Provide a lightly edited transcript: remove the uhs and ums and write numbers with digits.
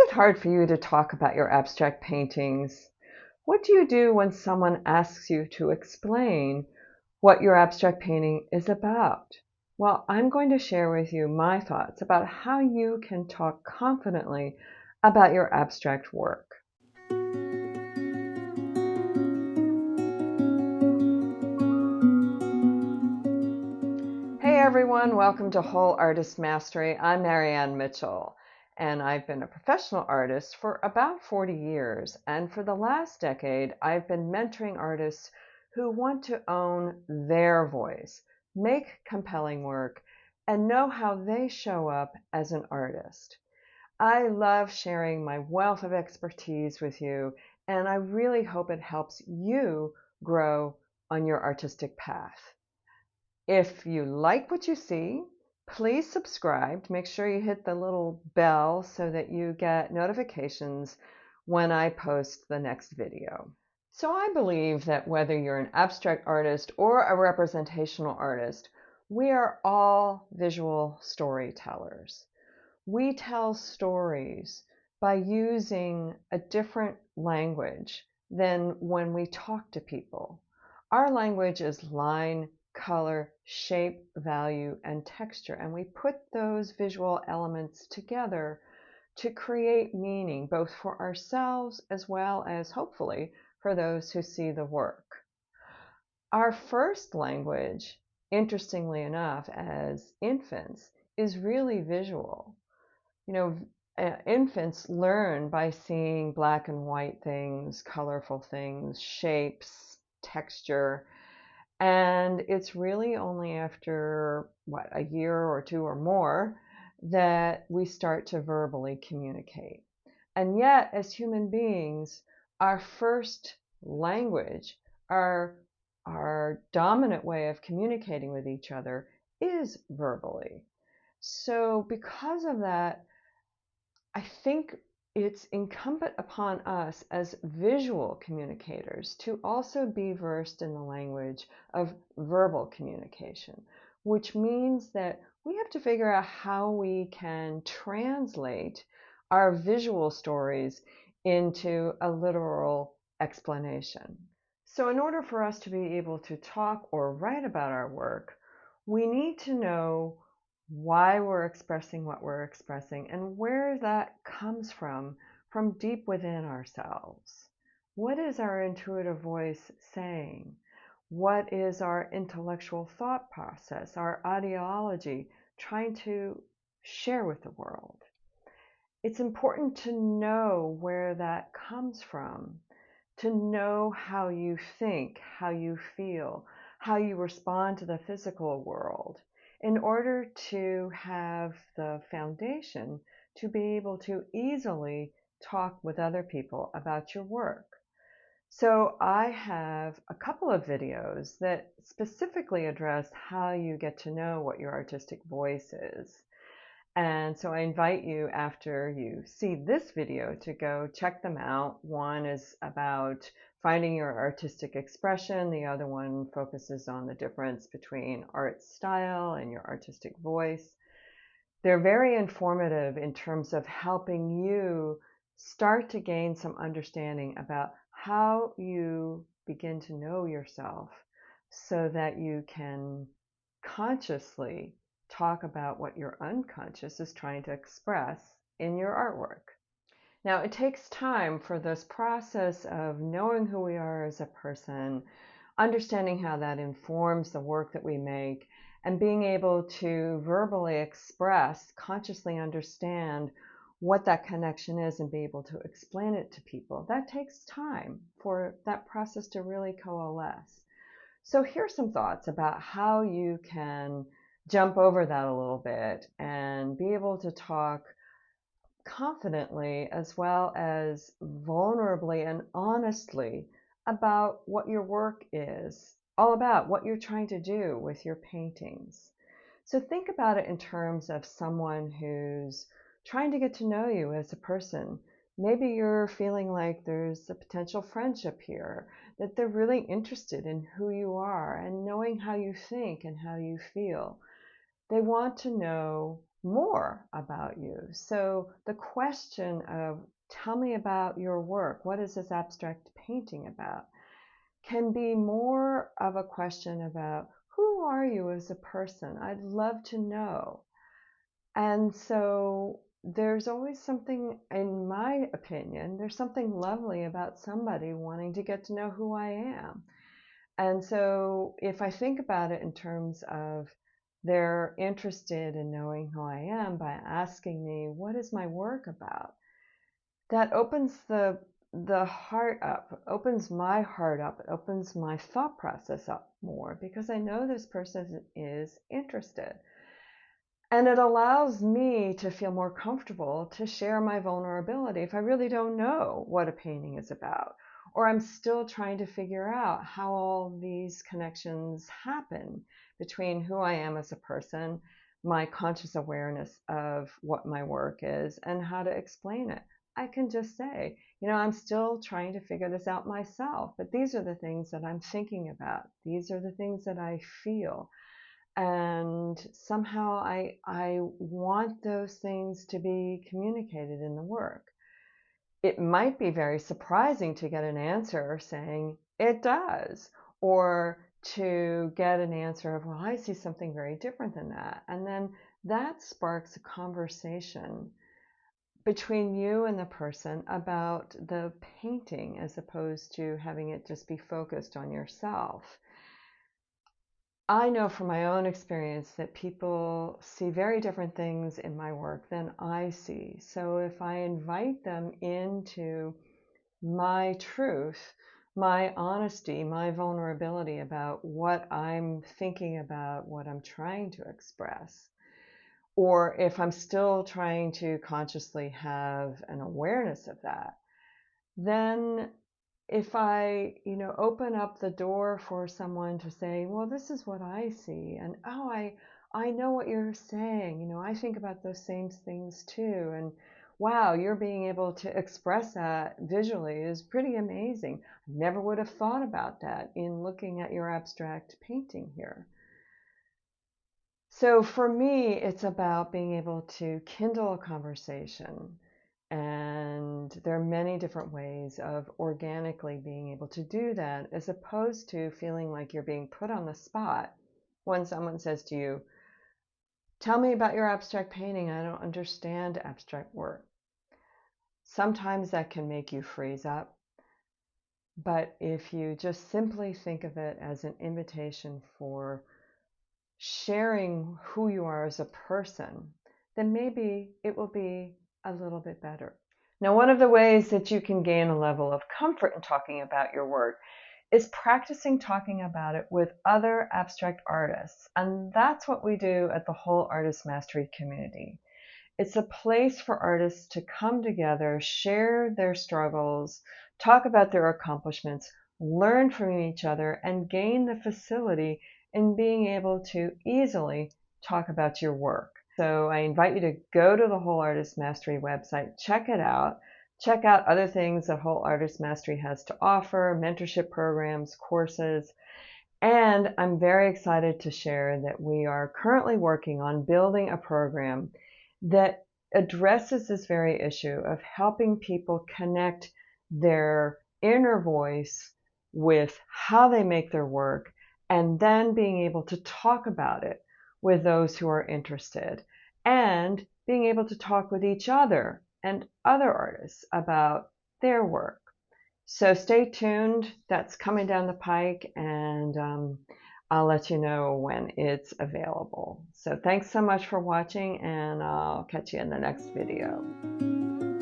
it hard for you to talk about your abstract paintings? What do you do when someone asks you to explain what your abstract painting is about? Well, I'm going to share with you my thoughts about how you can talk confidently about your abstract work. Hey everyone, welcome to Whole Artist Mastery. I'm Marianne Mitchell, and I've been a professional artist for about 40 years. And for the last decade, I've been mentoring artists who want to own their voice, make compelling work, and know how they show up as an artist. I love sharing my wealth of expertise with you, and I really hope it helps you grow on your artistic path. If you like what you see, please subscribe. Make sure you hit the little bell so that you get notifications when I post the next video. So I believe that whether you're an abstract artist or a representational artist, we are all visual storytellers. We tell stories by using a different language than when we talk to people. Our language is line, color, shape, value, and texture, and we put those visual elements together to create meaning, both for ourselves as well as, hopefully, for those who see the work. Our first language, interestingly enough, as infants, is really visual. You know, infants learn by seeing black and white things, colorful things, shapes, texture, and it's really only after, a year or two or more that we start to verbally communicate. And yet, as human beings, our first language, our dominant way of communicating with each other is verbally. So because of that, I think it's incumbent upon us as visual communicators to also be versed in the language of verbal communication, which means that we have to figure out how we can translate our visual stories into a literal explanation. So in order for us to be able to talk or write about our work, we need to know why we're expressing what we're expressing and where that comes from deep within ourselves. What is our intuitive voice saying? What is our intellectual thought process, our ideology trying to share with the world? It's important to know where that comes from, to know how you think, how you feel, how you respond to the physical world, in order to have the foundation to be able to easily talk with other people about your work. So I have a couple of videos that specifically address how you get to know what your artistic voice is. And so I invite you, after you see this video, to go check them out. One is about finding your artistic expression. The other one focuses on the difference between art style and your artistic voice. They're very informative in terms of helping you start to gain some understanding about how you begin to know yourself so that you can consciously talk about what your unconscious is trying to express in your artwork. Now, it takes time for this process of knowing who we are as a person, understanding how that informs the work that we make, and being able to verbally express, consciously understand what that connection is and be able to explain it to people. That takes time for that process to really coalesce. So here's some thoughts about how you can jump over that a little bit and be able to talk confidently as well as vulnerably and honestly about what your work is all about, what you're trying to do with your paintings. So think about it in terms of someone who's trying to get to know you as a person. Maybe you're feeling like there's a potential friendship here, that they're really interested in who you are and knowing how you think and how you feel. They want to know more about you. So the question of, tell me about your work, what is this abstract painting about, can be more of a question about, who are you as a person? I'd love to know. And so there's always something, in my opinion, there's something lovely about somebody wanting to get to know who I am. And so if I think about it in terms of, they're interested in knowing who I am by asking me, what is my work about? That opens the heart up, opens my heart up, it opens my thought process up more, because I know this person is interested. And it allows me to feel more comfortable to share my vulnerability if I really don't know what a painting is about, or I'm still trying to figure out how all these connections happen between who I am as a person, my conscious awareness of what my work is, and how to explain it. I can just say, I'm still trying to figure this out myself, but these are the things that I'm thinking about. These are the things that I feel. And somehow I want those things to be communicated in the work. It might be very surprising to get an answer saying it does, or to get an answer of, well, I see something very different than that. And then that sparks a conversation between you and the person about the painting, as opposed to having it just be focused on yourself. I know from my own experience that people see very different things in my work than I see. So if I invite them into my truth, my honesty, my vulnerability about what I'm thinking about, what I'm trying to express, or if I'm still trying to consciously have an awareness of that, then if I, open up the door for someone to say, well, this is what I see, and oh, I know what you're saying, I think about those same things too, and wow, you're being able to express that visually is pretty amazing. I never would have thought about that in looking at your abstract painting here. So for me, it's about being able to kindle a conversation. And there are many different ways of organically being able to do that, as opposed to feeling like you're being put on the spot when someone says to you, tell me about your abstract painting. I don't understand abstract work. Sometimes that can make you freeze up. But if you just simply think of it as an invitation for sharing who you are as a person, then maybe it will be a little bit better. Now, one of the ways that you can gain a level of comfort in talking about your work is practicing talking about it with other abstract artists. And that's what we do at the Whole Artist Mastery community. It's a place for artists to come together, share their struggles, talk about their accomplishments, learn from each other, and gain the facility in being able to easily talk about your work. So I invite you to go to the Whole Artist Mastery website, check it out, check out other things that Whole Artist Mastery has to offer, mentorship programs, courses. And I'm very excited to share that we are currently working on building a program that addresses this very issue of helping people connect their inner voice with how they make their work, and then being able to talk about it with those who are interested, and being able to talk with each other and other artists about their work. So stay tuned. That's coming down the pike, and I'll let you know when it's available. So thanks so much for watching, and I'll catch you in the next video.